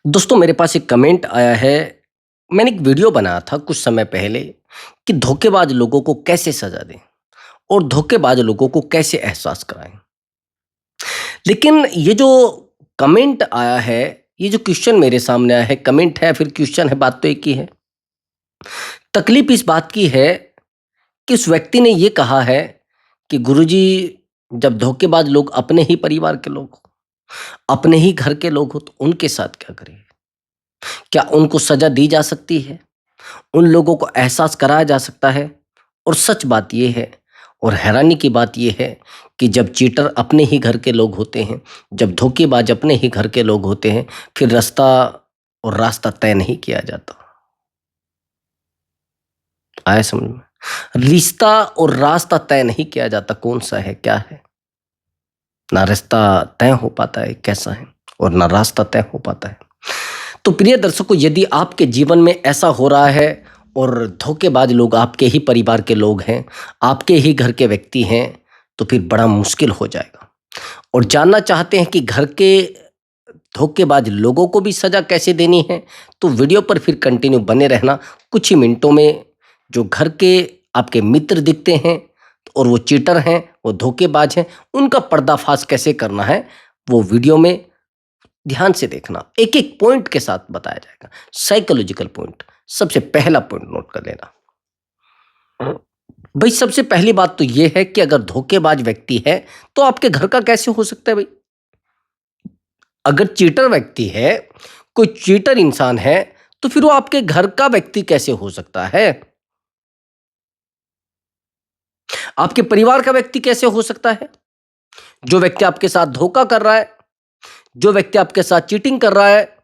दोस्तों मेरे पास एक कमेंट आया है। मैंने एक वीडियो बनाया था कुछ समय पहले कि धोखेबाज लोगों को कैसे सजा दें और धोखेबाज लोगों को कैसे एहसास कराएं। लेकिन ये जो कमेंट आया है, ये जो क्वेश्चन मेरे सामने आया है, कमेंट है फिर क्वेश्चन है, बात तो एक ही है। तकलीफ इस बात की है कि उस व्यक्ति ने ये कहा है कि गुरुजी, जब धोखेबाज लोग अपने ही परिवार के लोग हो, अपने ही घर के लोग हो, तो उनके साथ क्या करें? क्या उनको सजा दी जा सकती है? उन लोगों को एहसास कराया जा सकता है? और सच बात ये है और हैरानी की बात ये है कि जब चीटर अपने ही घर के लोग होते हैं, जब धोखेबाज अपने ही घर के लोग होते हैं, फिर रास्ता तय नहीं किया जाता। आया समझ में? रिश्ता और रास्ता तय नहीं किया जाता, कौन सा है क्या है। ना रास्ता तय हो पाता है कैसा है, और ना रास्ता तय हो पाता है। तो प्रिय दर्शकों, यदि आपके जीवन में ऐसा हो रहा है और धोखेबाज लोग आपके ही परिवार के लोग हैं, आपके ही घर के व्यक्ति हैं, तो फिर बड़ा मुश्किल हो जाएगा। और जानना चाहते हैं कि घर के धोखेबाज लोगों को भी सजा कैसे देनी है, तो वीडियो पर फिर कंटिन्यू बने रहना। कुछ ही मिनटों में जो घर के आपके मित्र दिखते हैं और वो चीटर हैं, वो धोखेबाज हैं, उनका पर्दाफाश कैसे करना है, वो वीडियो में ध्यान से देखना। एक एक पॉइंट के साथ बताया जाएगा, साइकोलॉजिकल पॉइंट। सबसे पहला पॉइंट नोट कर लेना भाई। सबसे पहली बात तो यह है कि अगर धोखेबाज व्यक्ति है तो आपके घर का कैसे हो सकता है भाई? अगर चीटर व्यक्ति है, कोई चीटर इंसान है, तो फिर वो आपके घर का व्यक्ति कैसे हो सकता है? आपके परिवार का व्यक्ति कैसे हो सकता है? जो व्यक्ति आपके साथ धोखा कर रहा है, जो व्यक्ति आपके साथ चीटिंग कर रहा है,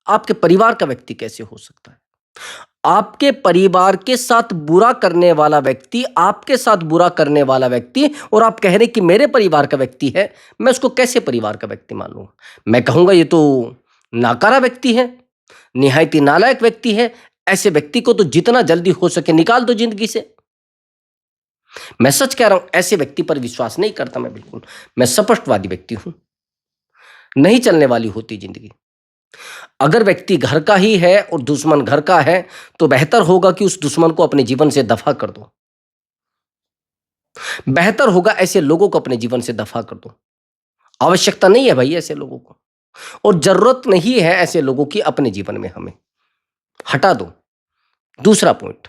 आपके परिवार का व्यक्ति कैसे हो सकता है? आपके परिवार के साथ बुरा करने वाला व्यक्ति, आपके साथ बुरा करने वाला व्यक्ति, और आप कह रहे कि मेरे परिवार का व्यक्ति है, मैं उसको कैसे परिवार का व्यक्ति मान लूंगा? मैं कहूंगा ये तो नाकारा व्यक्ति है, निहायती नालायक व्यक्ति है। ऐसे व्यक्ति को तो जितना जल्दी हो सके निकाल दो जिंदगी से। मैं सच कह रहा हूं, ऐसे व्यक्ति पर विश्वास नहीं करता मैं बिल्कुल। मैं स्पष्टवादी व्यक्ति हूं। नहीं चलने वाली होती जिंदगी। अगर व्यक्ति घर का ही है और दुश्मन घर का है, तो बेहतर होगा कि उस दुश्मन को अपने जीवन से दफा कर दो। बेहतर होगा ऐसे लोगों को अपने जीवन से दफा कर दो। आवश्यकता नहीं है भाई ऐसे लोगों को, और जरूरत नहीं है ऐसे लोगों की अपने जीवन में। हमें हटा दो। दूसरा पॉइंट,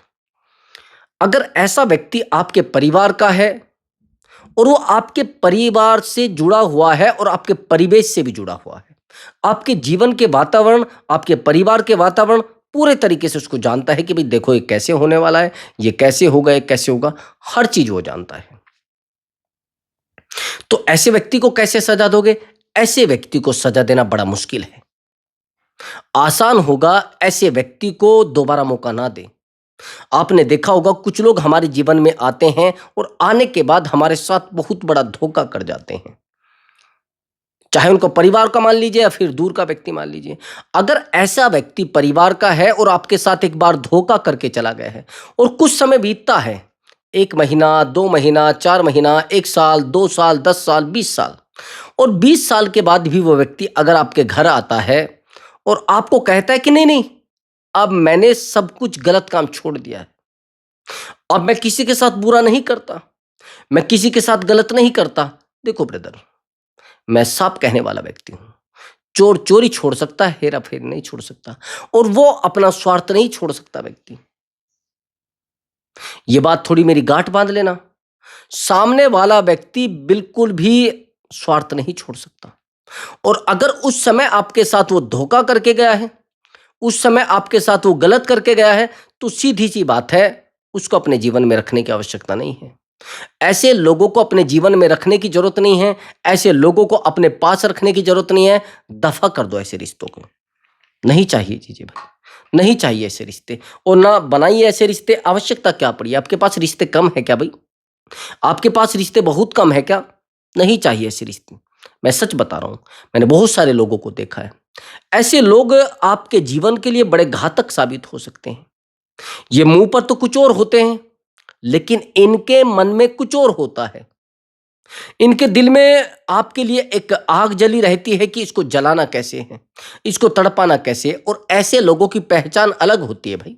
अगर ऐसा व्यक्ति आपके परिवार का है और वो आपके परिवार से जुड़ा हुआ है और आपके परिवेश से भी जुड़ा हुआ है, आपके जीवन के वातावरण, आपके परिवार के वातावरण पूरे तरीके से उसको जानता है कि भाई देखो ये कैसे होने वाला है, ये कैसे होगा, ये कैसे होगा, हर चीज वो जानता है, तो ऐसे व्यक्ति को कैसे सजा दोगे? ऐसे व्यक्ति को सजा देना बड़ा मुश्किल है। आसान होगा ऐसे व्यक्ति को दोबारा मौका ना दे। आपने देखा होगा कुछ लोग हमारे जीवन में आते हैं और आने के बाद हमारे साथ बहुत बड़ा धोखा कर जाते हैं, चाहे उनका परिवार का मान लीजिए या फिर दूर का व्यक्ति मान लीजिए। अगर ऐसा व्यक्ति परिवार का है और आपके साथ एक बार धोखा करके चला गया है और कुछ समय बीतता है, 1 महीना, 2 महीना, 4 महीना, 1 साल, 2 साल, 10 साल, 20 साल, और 20 साल के बाद भी वो व्यक्ति अगर आपके घर आता है और आपको कहता है कि नहीं नहीं, अब मैंने सब कुछ गलत काम छोड़ दिया है, अब मैं किसी के साथ बुरा नहीं करता, मैं किसी के साथ गलत नहीं करता। देखो ब्रदर, मैं साफ कहने वाला व्यक्ति हूं। चोर चोरी छोड़ सकता है, हेरा फेरी नहीं छोड़ सकता, और वो अपना स्वार्थ नहीं छोड़ सकता व्यक्ति। ये बात थोड़ी मेरी गांठ बांध लेना। सामने वाला व्यक्ति बिल्कुल भी स्वार्थ नहीं छोड़ सकता, और अगर उस समय आपके साथ वो धोखा करके गया है, उस समय आपके साथ वो गलत करके गया है, तो सीधी सी बात है, उसको अपने जीवन में रखने की आवश्यकता नहीं है। ऐसे लोगों को अपने जीवन में रखने की जरूरत नहीं है, ऐसे लोगों को अपने पास रखने की जरूरत नहीं है। दफा कर दो ऐसे रिश्तों को। नहीं चाहिए चीजें भाई, नहीं चाहिए ऐसे रिश्ते, और ना बनाइए ऐसे रिश्ते। आवश्यकता क्या पड़ी? आपके पास रिश्ते कम है क्या भाई? आपके पास रिश्ते बहुत कम है क्या? नहीं चाहिए ऐसे रिश्ते। मैं सच बता रहा हूं, मैंने बहुत सारे लोगों को देखा है। ऐसे लोग आपके जीवन के लिए बड़े घातक साबित हो सकते हैं। ये मुंह पर तो कुछ और होते हैं, लेकिन इनके मन में कुछ और होता है। इनके दिल में आपके लिए एक आग जली रहती है कि इसको जलाना कैसे है, इसको तड़पाना कैसे है। और ऐसे लोगों की पहचान अलग होती है भाई।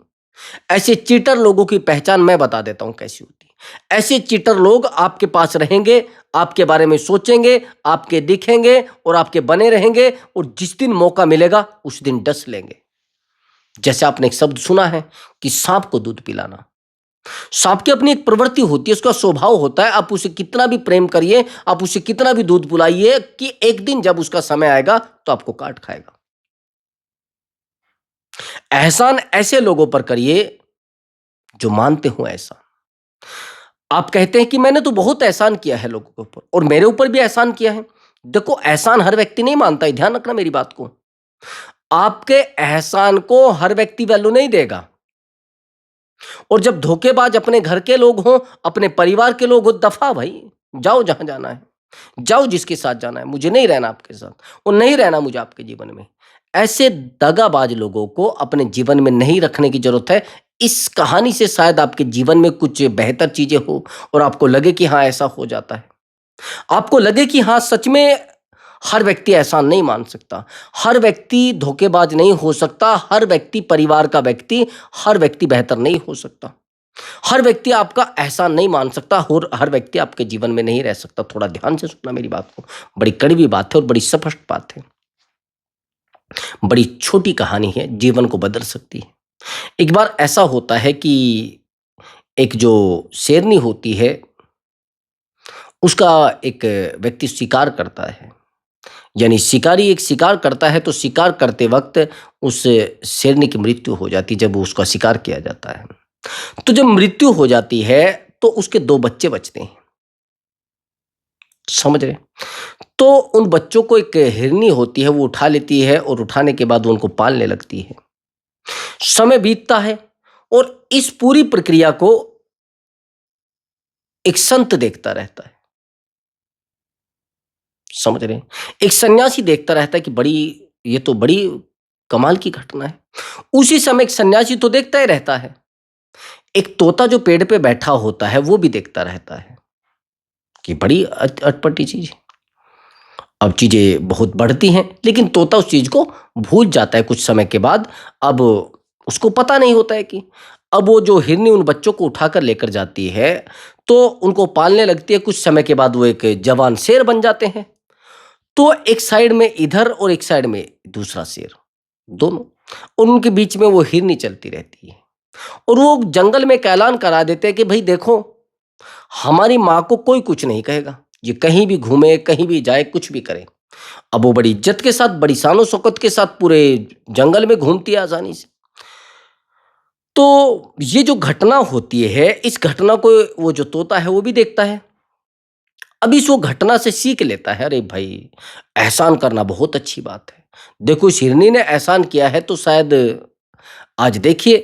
ऐसे चीटर लोगों की पहचान मैं बता देता हूं कैसी होती है। ऐसे चीटर लोग आपके पास रहेंगे, आपके बारे में सोचेंगे, आपके दिखेंगे और आपके बने रहेंगे, और जिस दिन मौका मिलेगा उस दिन डस लेंगे। जैसे आपने एक शब्द सुना है कि सांप को दूध पिलाना। सांप की अपनी एक प्रवृत्ति होती है, उसका स्वभाव होता है। आप उसे कितना भी प्रेम करिए, आप उसे कितना भी दूध पिलाइए, कि एक दिन जब उसका समय आएगा तो आपको काट खाएगा। एहसान ऐसे लोगों पर करिए जो मानते हो एहसान। आप कहते हैं कि मैंने तो बहुत एहसान किया है लोगों के ऊपर, और मेरे ऊपर भी एहसान किया है। देखो, एहसान हर व्यक्ति नहीं मानता है, ध्यान रखना मेरी बात को। आपके एहसान को हर व्यक्ति वैल्यू नहीं देगा। और जब धोखेबाज अपने घर के लोग हों, अपने परिवार के लोग हों, दफा भाई, जाओ जहां जाना है, जाओ जिसके साथ जाना है, मुझे नहीं रहना आपके साथ, और नहीं रहना मुझे आपके जीवन में। ऐसे दगाबाज लोगों को अपने जीवन में नहीं रखने की जरूरत है। इस कहानी से शायद आपके जीवन में कुछ बेहतर चीजें हो, और आपको लगे कि हाँ ऐसा हो जाता है। आपको लगे कि हाँ सच में हर व्यक्ति एहसान नहीं मान सकता, हर व्यक्ति धोखेबाज नहीं हो सकता, हर व्यक्ति परिवार का व्यक्ति, हर व्यक्ति बेहतर नहीं हो सकता, हर व्यक्ति आपका एहसान नहीं मान सकता, और हर व्यक्ति आपके जीवन में नहीं रह सकता। थोड़ा ध्यान से सुनना मेरी बात को। बड़ी कड़वी बात है और बड़ी स्पष्ट बात है। बड़ी छोटी कहानी है, जीवन को बदल सकती है। एक बार ऐसा होता है कि एक जो शेरनी होती है, उसका एक व्यक्ति शिकार करता है। यानी शिकारी एक शिकार करता है, तो शिकार करते वक्त उस शेरनी की मृत्यु हो जाती है जब उसका शिकार किया जाता है। तो जब मृत्यु हो जाती है तो उसके दो बच्चे बचते हैं। समझ रहे? तो उन बच्चों को एक हिरनी होती है, वो उठा लेती है, और उठाने के बाद वो उनको पालने लगती है। समय बीतता है, और इस पूरी प्रक्रिया को एक संत देखता रहता है। समझ रहे हैं? एक सन्यासी देखता रहता है कि बड़ी, ये तो बड़ी कमाल की घटना है। उसी समय एक सन्यासी तो देखता ही रहता है, एक तोता जो पेड़ पे बैठा होता है वो भी देखता रहता है कि बड़ी अटपटी चीज है। अब चीजें बहुत बढ़ती हैं, लेकिन तोता उस चीज को भूल जाता है कुछ समय के बाद। अब उसको पता नहीं होता है कि अब वो जो हिरनी उन बच्चों को उठाकर लेकर जाती है, तो उनको पालने लगती है। कुछ समय के बाद वो एक जवान शेर बन जाते हैं। तो एक साइड में इधर और एक साइड में दूसरा शेर, दोनों, और उनके बीच में वो हिरनी चलती रहती है। और वो जंगल में एक ऐलान करा देते हैं कि भाई देखो, हमारी माँ को कोई कुछ नहीं कहेगा, ये कहीं भी घूमे, कहीं भी जाए, कुछ भी करे। अब वो बड़ी इज्जत के साथ, बड़ी शानो शौकत के साथ पूरे जंगल में घूमती है आसानी से। तो ये जो घटना होती है, इस घटना को वो जो तोता है वो भी देखता है। अब इस वो घटना से सीख लेता है, अरे भाई, एहसान करना बहुत अच्छी बात है। देखो, इस हिरनी ने एहसान किया है, तो शायद आज देखिए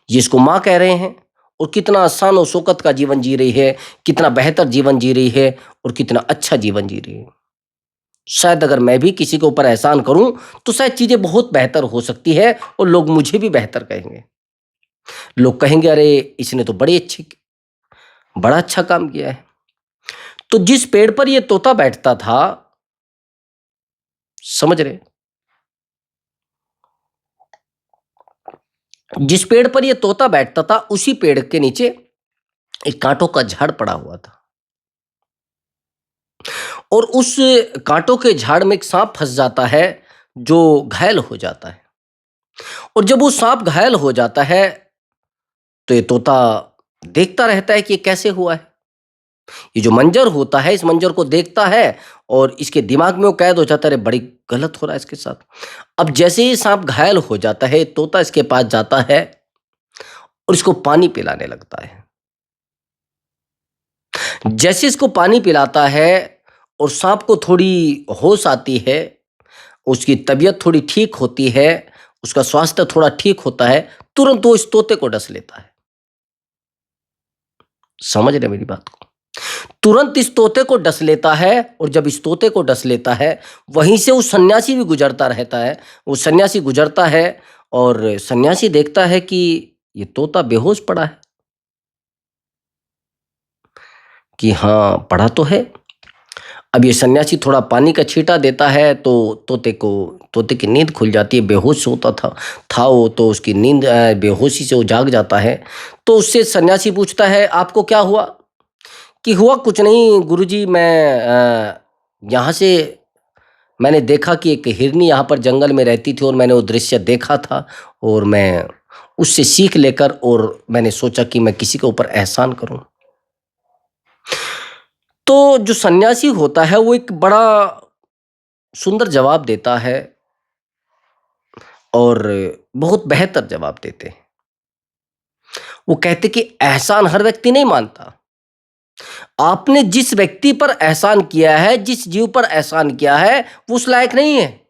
ये इसको माँ कह रहे हैं, और कितना आसान और शौकत का जीवन जी रही है, कितना बेहतर जीवन जी रही है, और कितना अच्छा जीवन जी रही है। शायद अगर मैं भी किसी के ऊपर एहसान करूं तो शायद चीजें बहुत बेहतर हो सकती है, और लोग मुझे भी बेहतर कहेंगे। लोग कहेंगे अरे इसने तो बड़ा अच्छा काम किया है। तो जिस पेड़ पर ये तोता बैठता था, समझ रहे, जिस पेड़ पर ये तोता बैठता था, उसी पेड़ के नीचे एक कांटों का झाड़ पड़ा हुआ था। और उस कांटों के झाड़ में एक सांप फंस जाता है, जो घायल हो जाता है। और जब वो सांप घायल हो जाता है, तो ये तोता देखता रहता है कि ये कैसे हुआ है। ये जो मंजर होता है, इस मंजर को देखता है, और इसके दिमाग में वो कैद हो जाता है, अरे बड़ी गलत हो रहा है इसके साथ। अब जैसे ही सांप घायल हो जाता है, तोता इसके पास जाता है और इसको पानी पिलाने लगता है। जैसे इसको पानी पिलाता है और सांप को थोड़ी होश आती है, उसकी तबीयत थोड़ी ठीक होती है, उसका स्वास्थ्य थोड़ा ठीक होता है, तुरंत वो इस तोते को डस लेता है। समझ रहे मेरी बात को? तुरंत इस तोते को डस लेता है, और जब इस तोते को डस लेता है, वहीं से वो सन्यासी भी गुजरता रहता है। वो सन्यासी गुजरता है, और सन्यासी देखता है कि ये तोता बेहोश पड़ा है। कि हाँ पढ़ा तो है। अब ये सन्यासी थोड़ा पानी का छींटा देता है तो तोते की नींद खुल जाती है। बेहोश होता था वो, तो उसकी नींद बेहोशी से वो जाग जाता है। तो उससे सन्यासी पूछता है आपको क्या हुआ? कि हुआ कुछ नहीं गुरुजी, मैं यहाँ से मैंने देखा कि एक हिरनी यहाँ पर जंगल में रहती थी और मैंने वो दृश्य देखा था, और मैं उससे सीख लेकर और मैंने सोचा कि मैं किसी के ऊपर एहसान करूं। तो जो सन्यासी होता है वो एक बड़ा सुंदर जवाब देता है, और बहुत बेहतर जवाब देते हैं। वो कहते कि एहसान हर व्यक्ति नहीं मानता। आपने जिस व्यक्ति पर एहसान किया है, जिस जीव पर एहसान किया है, वो उस लायक नहीं है।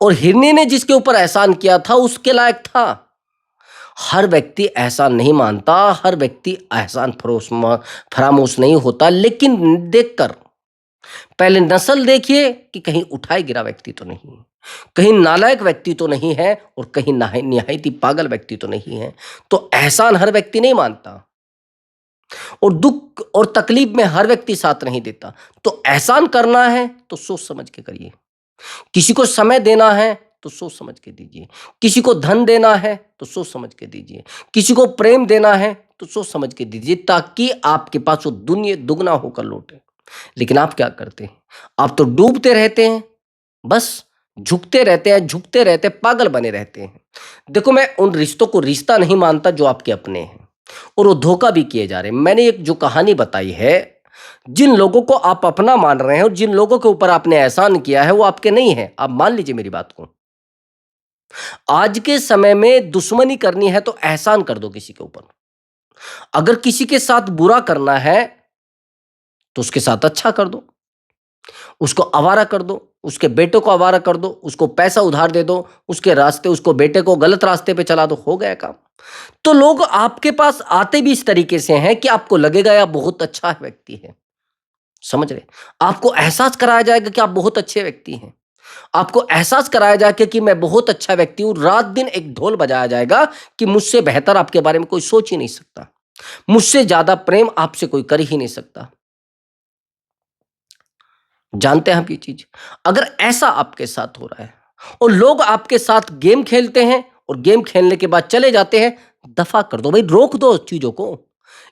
और हिरनी ने जिसके ऊपर एहसान किया था उसके लायक था। हर व्यक्ति एहसान नहीं मानता, हर व्यक्ति एहसान फरामोश नहीं होता, लेकिन देखकर पहले नस्ल देखिए कि कहीं उठाए गिरा व्यक्ति तो नहीं है, कहीं नालायक व्यक्ति तो नहीं है, और कहीं निहायत ही पागल व्यक्ति तो नहीं है। तो एहसान हर व्यक्ति नहीं मानता, और दुख और तकलीफ में हर व्यक्ति साथ नहीं देता। तो एहसान करना है तो सोच समझ के करिए। किसी को समय देना है तो सोच समझ के दीजिए। किसी को धन देना है तो सोच समझ के दीजिए। किसी को प्रेम देना है तो सोच समझ के दीजिए, ताकि आपके पास वो दुनिया दुगना होकर लौटे। लेकिन आप क्या करते हैं? आप तो डूबते रहते हैं, बस झुकते रहते हैं, झुकते रहते हैं, पागल बने रहते हैं। देखो, मैं उन रिश्तों को रिश्ता नहीं मानता जो आपके अपने हैं, और वो धोखा भी किए जा रहे हैं। मैंने एक जो कहानी बताई है, जिन लोगों को आप अपना मान रहे हैं और जिन लोगों के ऊपर आपने एहसान किया है वो आपके नहीं है। आप मान लीजिए मेरी बात को। आज के समय में दुश्मनी करनी है तो एहसान कर दो किसी के ऊपर। अगर किसी के साथ बुरा करना है तो उसके साथ अच्छा कर दो, उसको आवारा कर दो, उसके बेटे को आवारा कर दो, उसको पैसा उधार दे दो, उसके रास्ते उसको बेटे को गलत रास्ते पे चला दो, हो गया काम। तो लोग आपके पास आते भी इस तरीके से हैं कि आपको लगेगा यह बहुत अच्छा व्यक्ति है। समझ रहे? आपको एहसास कराया जाएगा कि आप बहुत अच्छे व्यक्ति हैं। आपको एहसास कराया जाएगा कि मैं बहुत अच्छा व्यक्ति हूं। रात दिन एक ढोल बजाया जाएगा कि मुझसे बेहतर आपके बारे में कोई सोच ही नहीं सकता, मुझसे ज्यादा प्रेम आपसे कोई कर ही नहीं सकता। जानते हैं आप ये चीज? अगर ऐसा आपके साथ हो रहा है और लोग आपके साथ गेम खेलते हैं और गेम खेलने के बाद चले जाते हैं, दफा कर दो भाई, रोक दो चीजों को।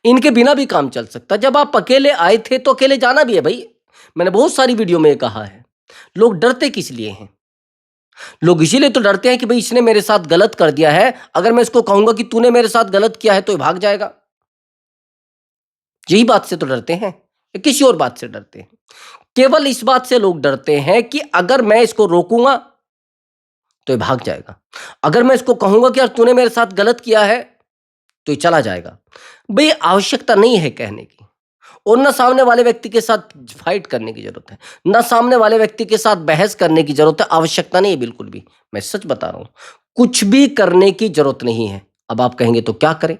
इनके बिना भी काम चल सकता है। जब आप अकेले आए थे तो अकेले जाना भी है भाई। मैंने बहुत सारी वीडियो में ये कहा है। लोग डरते किस लिए हैं? लोग इसीलिए तो डरते हैं कि भाई इसने मेरे साथ गलत कर दिया है, अगर मैं इसको कहूंगा कि तूने मेरे साथ गलत किया है तो ये भाग जाएगा। यही बात से तो डरते हैं, या किसी और बात से डरते हैं? केवल इस बात से लोग डरते हैं कि अगर मैं इसको रोकूंगा तो ये भाग जाएगा। अगर मैं इसको कहूंगा कि यार तूने मेरे साथ गलत किया है तो ये चला जाएगा। भाई आवश्यकता नहीं है कहने की, और ना सामने वाले व्यक्ति के साथ फाइट करने की जरूरत है, ना सामने वाले व्यक्ति के साथ बहस करने की जरूरत है। आवश्यकता नहीं है बिल्कुल भी। मैं सच बता रहा हूं, कुछ भी करने की जरूरत नहीं है। अब आप कहेंगे तो क्या करें?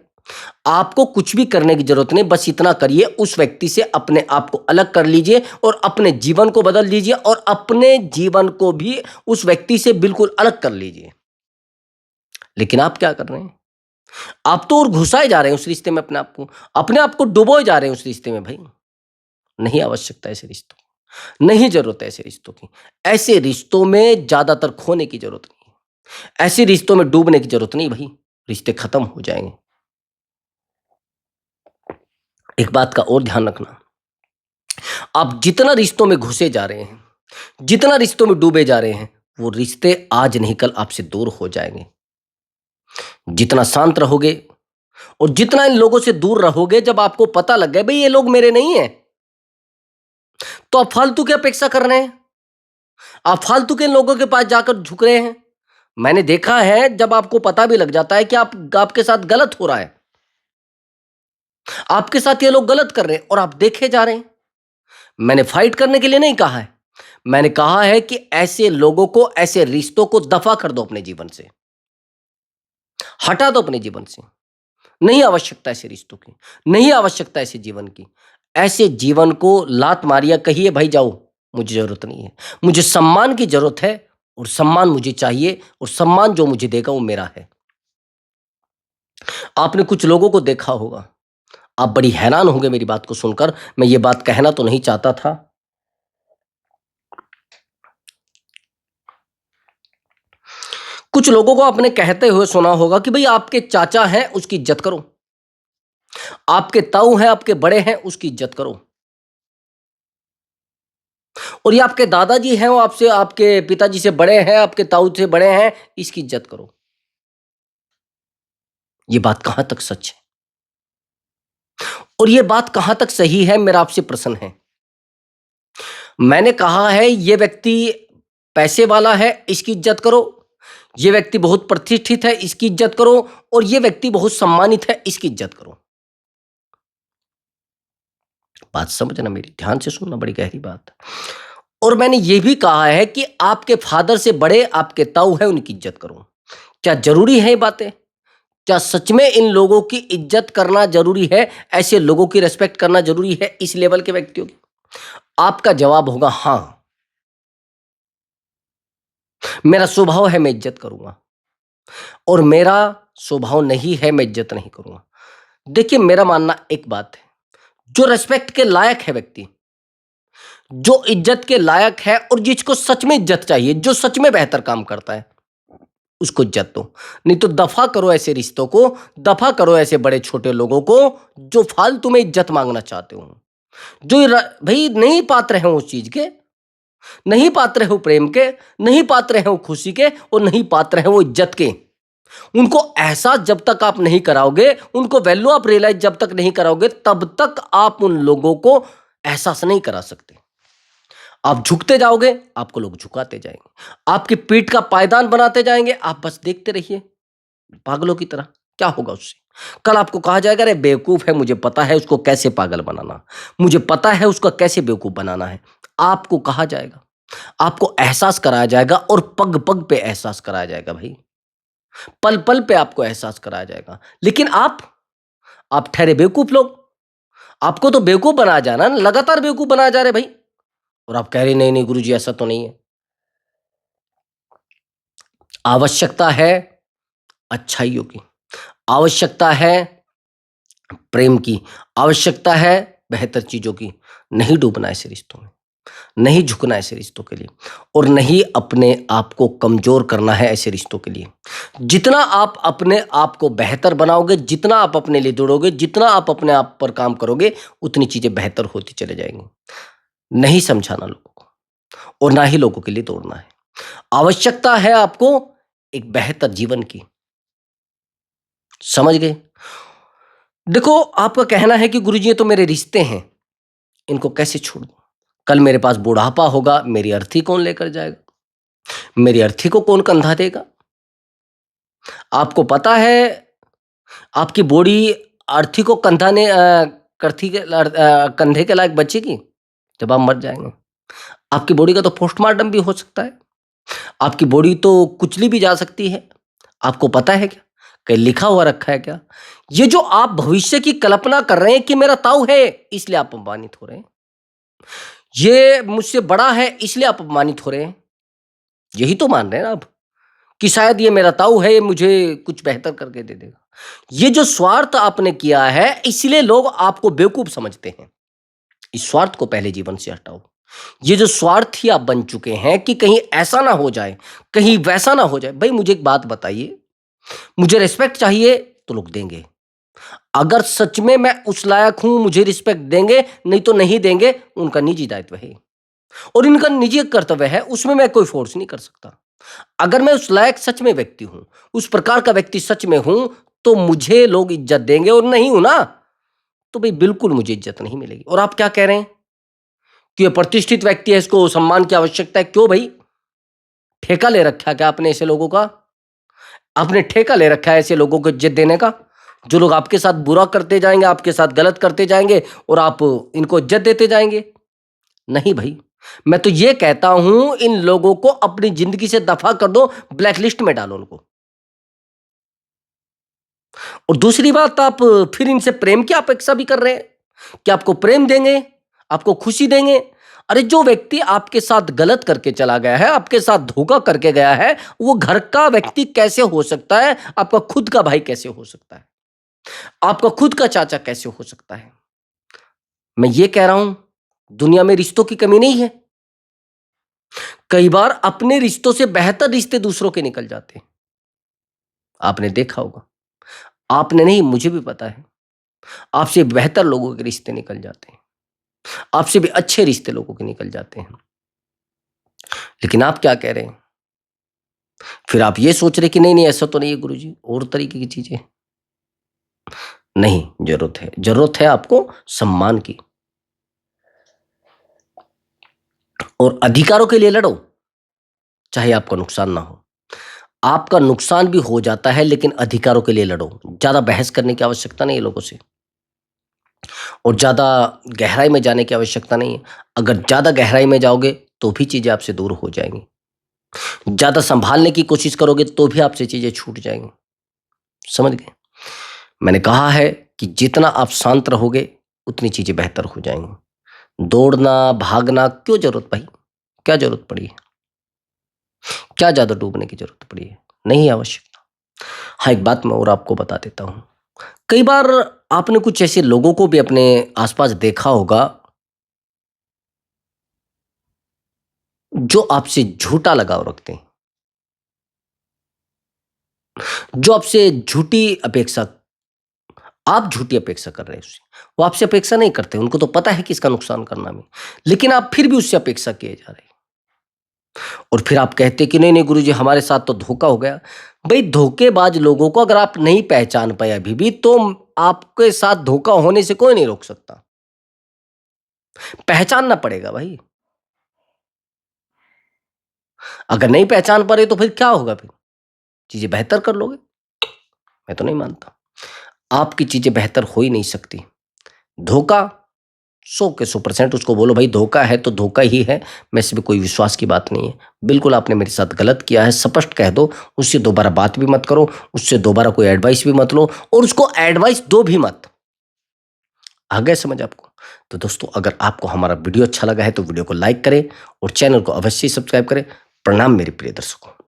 आपको कुछ भी करने की जरूरत नहीं, बस इतना करिए, उस व्यक्ति से अपने आप को अलग कर लीजिए और अपने जीवन को बदल दीजिए, और अपने जीवन को भी उस व्यक्ति से बिल्कुल अलग कर लीजिए। लेकिन आप क्या कर रहे हैं? आप तो और घुसाए जा रहे हैं उस रिश्ते में, अपने आप को डुबोए जा रहे हैं उस रिश्ते में। भाई नहीं आवश्यकता ऐसे रिश्तों की, नहीं जरूरत है ऐसे रिश्तों की। ऐसे रिश्तों में ज्यादातर खोने की जरूरत नहीं है, ऐसे रिश्तों में डूबने की जरूरत नहीं भाई, रिश्ते खत्म हो जाएंगे। एक बात का और ध्यान रखना, आप जितना रिश्तों में घुसे जा रहे हैं, जितना रिश्तों में डूबे जा रहे हैं, वो रिश्ते आज नहीं कल आपसे दूर हो जाएंगे। जितना शांत रहोगे और जितना इन लोगों से दूर रहोगे, जब आपको पता लग गया भाई ये लोग मेरे नहीं है, तो आप फालतू की अपेक्षा कर रहे हैं, आप फालतू के लोगों के पास जाकर झुक रहे हैं। मैंने देखा है, जब आपको पता भी लग जाता है कि आपके साथ गलत हो रहा है, आपके साथ ये लोग गलत कर रहे हैं, और आप देखे जा रहे हैं। मैंने फाइट करने के लिए नहीं कहा है, मैंने कहा है कि ऐसे लोगों को, ऐसे रिश्तों को दफा कर दो अपने जीवन से, हटा दो अपने जीवन से। नहीं आवश्यकता ऐसे रिश्तों की, नहीं आवश्यकता ऐसे जीवन की। ऐसे जीवन को लात मारिया कहिए भाई जाओ, मुझे जरूरत नहीं है। मुझे सम्मान की जरूरत है, और सम्मान मुझे चाहिए, और सम्मान जो मुझे देगा वो मेरा है। आपने कुछ लोगों को देखा होगा, आप बड़ी हैरान होंगे मेरी बात को सुनकर। मैं ये बात कहना तो नहीं चाहता था। कुछ लोगों को आपने कहते हुए सुना होगा कि भाई आपके चाचा हैं उसकी इज्जत करो, आपके ताऊ हैं, आपके बड़े हैं, उसकी इज्जत करो। और ये आपके दादाजी हैं, वो आपसे, आपके पिताजी से बड़े हैं, आपके ताऊ से बड़े हैं, इसकी इज्जत करो। ये बात कहां तक सच है और ये बात कहां तक सही है, मेरा आपसे प्रश्न है। मैंने कहा है ये व्यक्ति पैसे वाला है, इसकी इज्जत करो। ये व्यक्ति बहुत प्रतिष्ठित है, इसकी इज्जत करो। और ये व्यक्ति बहुत सम्मानित है, इसकी इज्जत करो। बात समझना मेरी, ध्यान से सुनना, बड़ी गहरी बात। और मैंने ये भी कहा है कि आपके फादर से बड़े आपके ताऊ है, उनकी इज्जत करो। क्या जरूरी है ये बातें? क्या सच में इन लोगों की इज्जत करना जरूरी है? ऐसे लोगों की रिस्पेक्ट करना जरूरी है, इस लेवल के व्यक्तियों की? आपका जवाब होगा हां। मेरा स्वभाव है मैं इज्जत करूंगा, और मेरा स्वभाव नहीं है मैं इज्जत नहीं करूंगा। देखिए, मेरा मानना एक बात है, जो रिस्पेक्ट के लायक है व्यक्ति, जो इज्जत के लायक है और जिसको सच में इज्जत चाहिए, जो सच में बेहतर काम करता है, उसको इज्जत दो। नहीं तो दफा करो ऐसे रिश्तों को, दफा करो ऐसे बड़े छोटे लोगों को जो फालतू में इज्जत मांगना चाहते हो, जो भाई नहीं पात्र हैं उस चीज के, नहीं पात्र है वो प्रेम के, नहीं पात्र है वो खुशी के, और नहीं पात्र है वो इज्जत के। उनको एहसास जब तक आप नहीं कराओगे, उनको वैल्यू आप रियलाइज जब तक नहीं कराओगे, तब तक आप उन लोगों को एहसास नहीं करा सकते। आप झुकते जाओगे, आपको लोग झुकाते जाएंगे, आपकी पीठ का पायदान बनाते जाएंगे, आप बस देखते रहिए पागलों की तरह। क्या होगा उससे? कल आपको कहा जाएगा अरे बेवकूफ है, मुझे पता है उसको कैसे पागल बनाना, मुझे पता है उसका कैसे बेवकूफ बनाना है। आपको कहा जाएगा, आपको एहसास कराया जाएगा, और पग पग पे एहसास कराया जाएगा भाई, पल पल पे आपको एहसास कराया जाएगा। लेकिन आप ठहरे बेवकूफ लोग। आपको तो बेवकूफ बनाया जा रहा है ना, लगातार बेवकूफ बनाया जा रहे भाई। और आप कह रहे नहीं नहीं गुरुजी ऐसा तो नहीं है। आवश्यकता है अच्छाइयों की, आवश्यकता है प्रेम की, आवश्यकता है बेहतर चीजों की। नहीं डूबना ऐसे रिश्तों में, नहीं झुकना ऐसे रिश्तों के लिए, और नहीं अपने आप को कमजोर करना है ऐसे रिश्तों के लिए। जितना आप अपने आप को बेहतर बनाओगे, जितना आप अपने लिए दौड़ोगे, जितना आप अपने आप पर काम करोगे, उतनी चीजें बेहतर होती चले जाएंगी। नहीं समझाना लोगों को, और ना ही लोगों के लिए दौड़ना है। आवश्यकता है आपको एक बेहतर जीवन की। समझ गए? देखो, आपका कहना है कि गुरुजी ये तो मेरे रिश्ते हैं, इनको कैसे छोड़ दूं? कल मेरे पास बुढ़ापा होगा, मेरी अर्थी कौन लेकर जाएगा? मेरी अर्थी को कौन कंधा देगा? आपको पता है आपकी बॉडी अर्थी को कंधे के लायक बचेगी जब आप मर जाएंगे? आपकी बॉडी का तो पोस्टमार्टम भी हो सकता है, आपकी बॉडी तो कुचली भी जा सकती है। आपको पता है क्या? कहीं लिखा हुआ रखा है क्या? ये जो आप भविष्य की कल्पना कर रहे हैं कि मेरा ताऊ है इसलिए आप अपमानित हो रहे हैं, ये मुझसे बड़ा है इसलिए आप अपमानित हो रहे हैं, यही तो मान रहे हैं ना आप कि शायद ये मेरा ताऊ है, ये मुझे कुछ बेहतर करके दे देगा। ये जो स्वार्थ आपने किया है, इसलिए लोग आपको बेवकूफ समझते हैं। इस स्वार्थ को पहले जीवन से हटाओ। ये जो स्वार्थी आप बन चुके हैं कि कहीं ऐसा ना हो जाए, कहीं वैसा ना हो जाए। भाई मुझे एक बात बताइए, मुझे रिस्पेक्ट चाहिए तो लोग देंगे, अगर सच में मैं उस लायक हूं मुझे रिस्पेक्ट देंगे, नहीं तो नहीं देंगे, उनका निजी दायित्व है और इनका निजी कर्तव्य है, उसमें मैं कोई फोर्स नहीं कर सकता। अगर मैं उस लायक सच में व्यक्ति हूं, उस प्रकार का व्यक्ति सच में हूं, तो मुझे लोग इज्जत देंगे, और नहीं हूं ना तो भाई बिल्कुल मुझे इज्जत नहीं मिलेगी। और आप क्या कह रहे हैं कि ये प्रतिष्ठित व्यक्ति है, इसको सम्मान की आवश्यकता है? क्यों भाई? ठेका ले रखा है क्या आपने ऐसे लोगों का? आपने ठेका ले रखा है ऐसे लोगों को इज्जत देने का, जो लोग आपके साथ बुरा करते जाएंगे, आपके साथ गलत करते जाएंगे, और आप इनको इज्जत देते जाएंगे? नहीं भाई, मैं तो ये कहता हूं इन लोगों को अपनी जिंदगी से दफा कर दो, ब्लैक लिस्ट में डालो उनको। और दूसरी बात, आप फिर इनसे प्रेम की अपेक्षा भी कर रहे हैं कि आपको प्रेम देंगे, आपको खुशी देंगे। अरे जो व्यक्ति आपके साथ गलत करके चला गया है, आपके साथ धोखा करके गया है, वो घर का व्यक्ति कैसे हो सकता है? आपका खुद का भाई कैसे हो सकता है? आपका खुद का चाचा कैसे हो सकता है? मैं ये कह रहा हूं, दुनिया में रिश्तों की कमी नहीं है। कई बार अपने रिश्तों से बेहतर रिश्ते दूसरों के निकल जाते हैं। आपने देखा होगा। आपने नहीं, मुझे भी पता है। आपसे बेहतर लोगों के रिश्ते निकल जाते हैं। आपसे भी अच्छे रिश्ते लोगों के निकल जाते हैं। लेकिन आप क्या कह रहे हैं? फिर आप ये सोच रहे कि नहीं नहीं, ऐसा तो नहीं है गुरुजी, और तरीके की चीजें। नहीं, जरूरत है आपको सम्मान की। और अधिकारों के लिए लड़ो, चाहे आपका नुकसान ना हो। आपका नुकसान भी हो जाता है, लेकिन अधिकारों के लिए लड़ो। ज्यादा बहस करने की आवश्यकता नहीं है लोगों से, और ज्यादा गहराई में जाने की आवश्यकता नहीं है। अगर ज्यादा गहराई में जाओगे तो भी चीजें आपसे दूर हो जाएंगी। ज्यादा संभालने की कोशिश करोगे तो भी आपसे चीजें छूट जाएंगी। समझ गए? मैंने कहा है कि जितना आप शांत रहोगे उतनी चीजें बेहतर हो जाएंगी। दौड़ना भागना क्यों जरूरत भाई? क्या जरूरत पड़ी है? क्या ज्यादा डूबने की जरूरत पड़ी है? नहीं आवश्यक। हाँ, एक बात मैं और आपको बता देता हूं। कई बार आपने कुछ ऐसे लोगों को भी अपने आसपास देखा होगा जो आपसे झूठा लगाव रखते हैं, जो आपसे झूठी अपेक्षा, आप झूठी अपेक्षा कर रहे हैं उससे। वो आपसे अपेक्षा नहीं करते, उनको तो पता है कि इसका नुकसान करना में, लेकिन आप फिर भी उससे अपेक्षा किए जा रहे हैं। और फिर आप कहते कि नहीं नहीं गुरुजी, हमारे साथ तो धोखा हो गया। भाई, धोखेबाज लोगों को अगर आप नहीं पहचान पाए अभी भी, तो आपके साथ धोखा होने से कोई नहीं रोक सकता। पहचानना पड़ेगा भाई। अगर नहीं पहचान पा रहे तो फिर क्या होगा? फिर चीजें बेहतर कर लोगे? मैं तो नहीं मानता। आपकी चीजें बेहतर हो ही नहीं सकती। धोखा 100 के 100% उसको बोलो भाई, धोखा है तो धोखा ही है। मैं इसमें कोई विश्वास की बात नहीं है। बिल्कुल आपने मेरे साथ गलत किया है, स्पष्ट कह दो। उससे दोबारा बात भी मत करो, उससे दोबारा कोई एडवाइस भी मत लो, और उसको एडवाइस दो भी मत। आ गए समझ आपको? तो दोस्तों, अगर आपको हमारा वीडियो अच्छा लगा है तो वीडियो को लाइक करें और चैनल को अवश्य सब्सक्राइब करें। प्रणाम मेरे प्रिय दर्शकों।